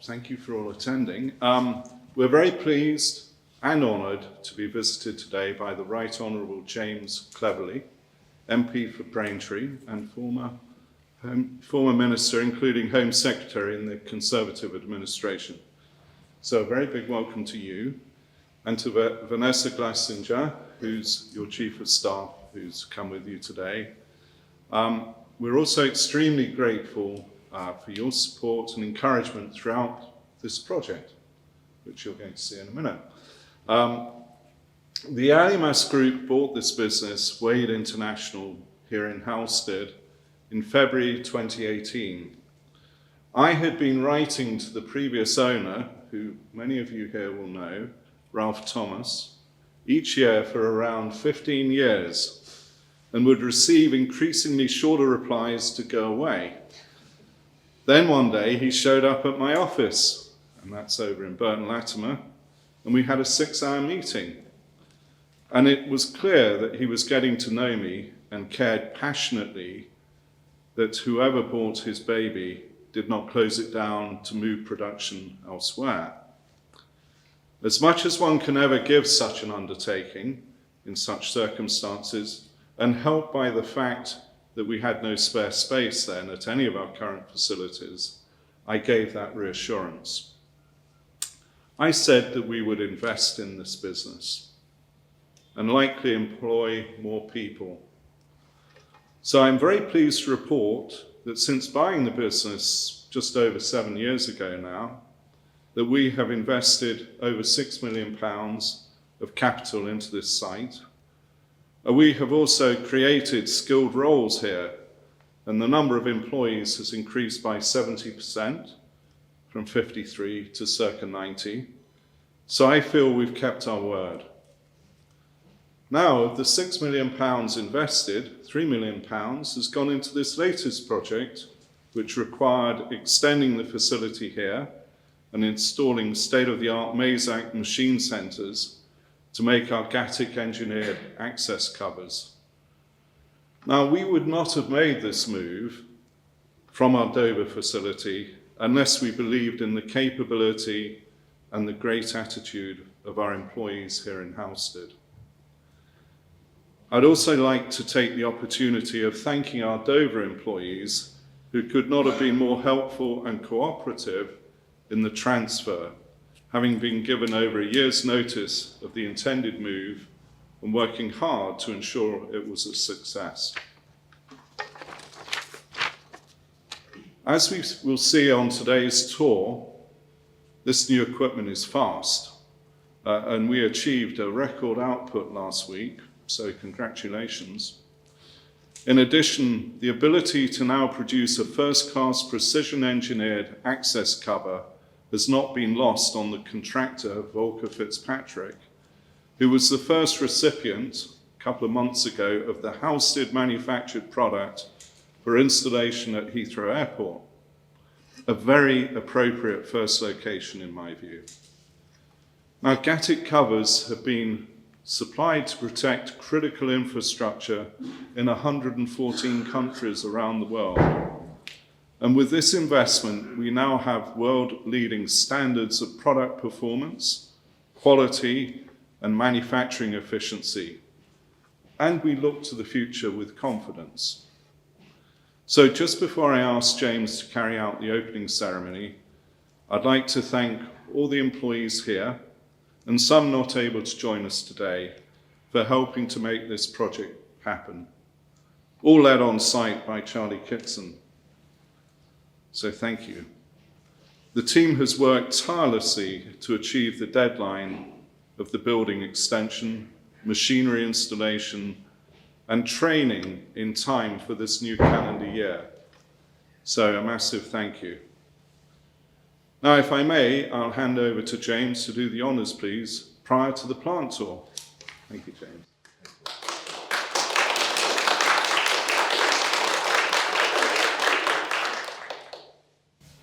thank you for all attending. We're very pleased and honoured to be visited today by the Right Honourable James Cleverly, MP for Braintree and former Minister, including Home Secretary in the Conservative administration. So a very big welcome to you, and to Vanessa Glassinger, who's your Chief of Staff, who's come with you today. We're also extremely grateful for your support and encouragement throughout this project, which you're going to see in a minute. The Alumasc Group bought this business, Wade International, here in Halstead in February 2018. I had been writing to the previous owner, who many of you here will know, Ralph Thomas, each year for around 15 years, and would receive increasingly shorter replies to go away. Then one day he showed up at my office, and that's over in Burton Latimer, and we had a 6-hour meeting. And it was clear that he was getting to know me and cared passionately that whoever bought his baby did not close it down to move production elsewhere. As much as one can ever give such an undertaking in such circumstances, and helped by the fact that we had no spare space then at any of our current facilities, I gave that reassurance. I said that we would invest in this business and likely employ more people. So I'm very pleased to report that since buying the business just over 7 years ago now, that we have invested over £6 million of capital into this site. We have also created skilled roles here, and the number of employees has increased by 70%, from 53 to circa 90. So I feel we've kept our word. Now, of the £6 million invested, £3 million has gone into this latest project, which required extending the facility here and installing state-of-the-art Mazak machine centres to make our Gatic engineered access covers. Now, we would not have made this move from our Dover facility unless we believed in the capability and the great attitude of our employees here in Halstead. I'd also like to take the opportunity of thanking our Dover employees who could not have been more helpful and cooperative in the transfer, having been given over a year's notice of the intended move and working hard to ensure it was a success. As we will see on today's tour, this new equipment is fast, and we achieved a record output last week, so congratulations. In addition, the ability to now produce a first-class precision-engineered access cover has not been lost on the contractor, Volker Fitzpatrick, who was the first recipient, a couple of months ago, of the Halstead manufactured product for installation at Heathrow Airport. A very appropriate first location, in my view. Now, Gatic covers have been supplied to protect critical infrastructure in 114 countries around the world. And with this investment, we now have world-leading standards of product performance, quality, and manufacturing efficiency. And we look to the future with confidence. So just before I ask James to carry out the opening ceremony, I'd like to thank all the employees here, and some not able to join us today, for helping to make this project happen. All led on site by Charlie Kitson. So thank you. The team has worked tirelessly to achieve the deadline of the building extension, machinery installation, and training in time for this new calendar year. So a massive thank you. Now, if I may, I'll hand over to James to do the honours, please, prior to the plant tour. Thank you, James.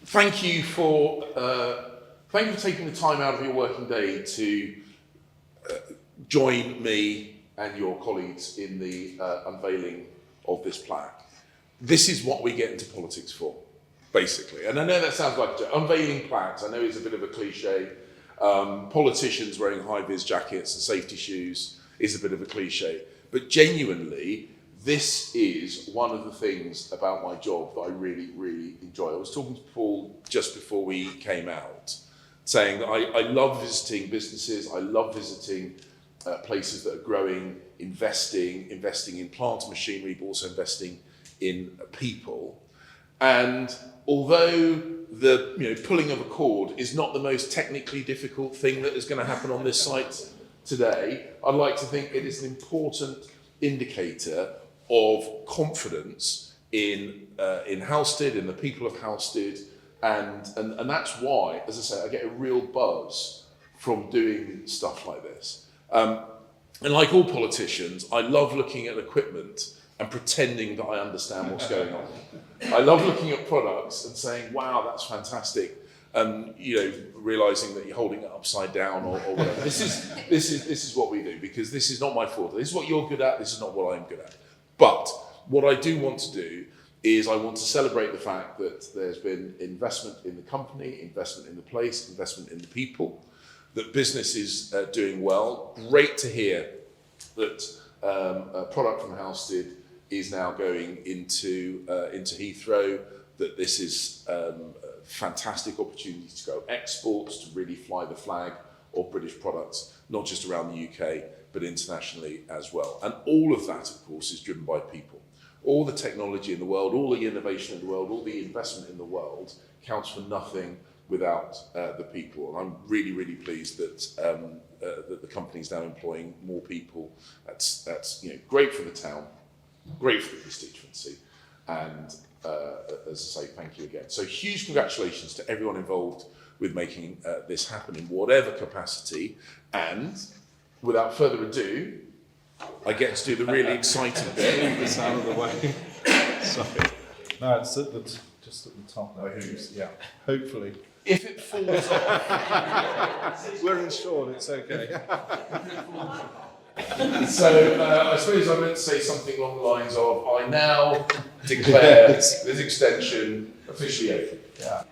Thank you for taking the time out of your working day to join me and your colleagues in the unveiling of this plaque. This is what we get into politics for. basically. And I know that sounds like unveiling plaques. I know it's a bit of a cliche. Politicians wearing high-vis jackets and safety shoes is a bit of a cliche. But genuinely, this is one of the things about my job that I really, really enjoy. I was talking to Paul just before we came out, saying that I love visiting businesses, I love visiting places that are growing, investing in plant and machinery, but also investing in people. And although the pulling of a cord is not the most technically difficult thing that is going to happen on this site today, I'd like to think it is an important indicator of confidence in Halstead, in the people of Halstead, and that's why, as I say, I get a real buzz from doing stuff like this. And like all politicians, I love looking at equipment and pretending that I understand what's going on. I love looking at products and saying, wow, that's fantastic. And realizing that you're holding it upside down or whatever. This is what we do, because this is not my forte. This is what you're good at, this is not what I'm good at. But what I do want to do is I want to celebrate the fact that there's been investment in the company, investment in the place, investment in the people, that business is doing well. Great to hear that a product from Halstead is now going into Heathrow, that this is a fantastic opportunity to go exports, to really fly the flag of British products, not just around the UK, but internationally as well. And all of that, of course, is driven by people. All the technology in the world, all the innovation in the world, all the investment in the world counts for nothing without the people. And I'm really, really pleased that that the company's now employing more people. That's great for the town, great for the constituency, and as I say, thank you again. So huge congratulations to everyone involved with making this happen in whatever capacity. And without further ado, I get to do the really exciting bit. Move this out of the way. Sorry. No, it's just at the top there. Yeah, hopefully. If it falls off. We're insured, it's okay. So I suppose I meant to say something along the lines of, I now declare this extension officially open. Yeah.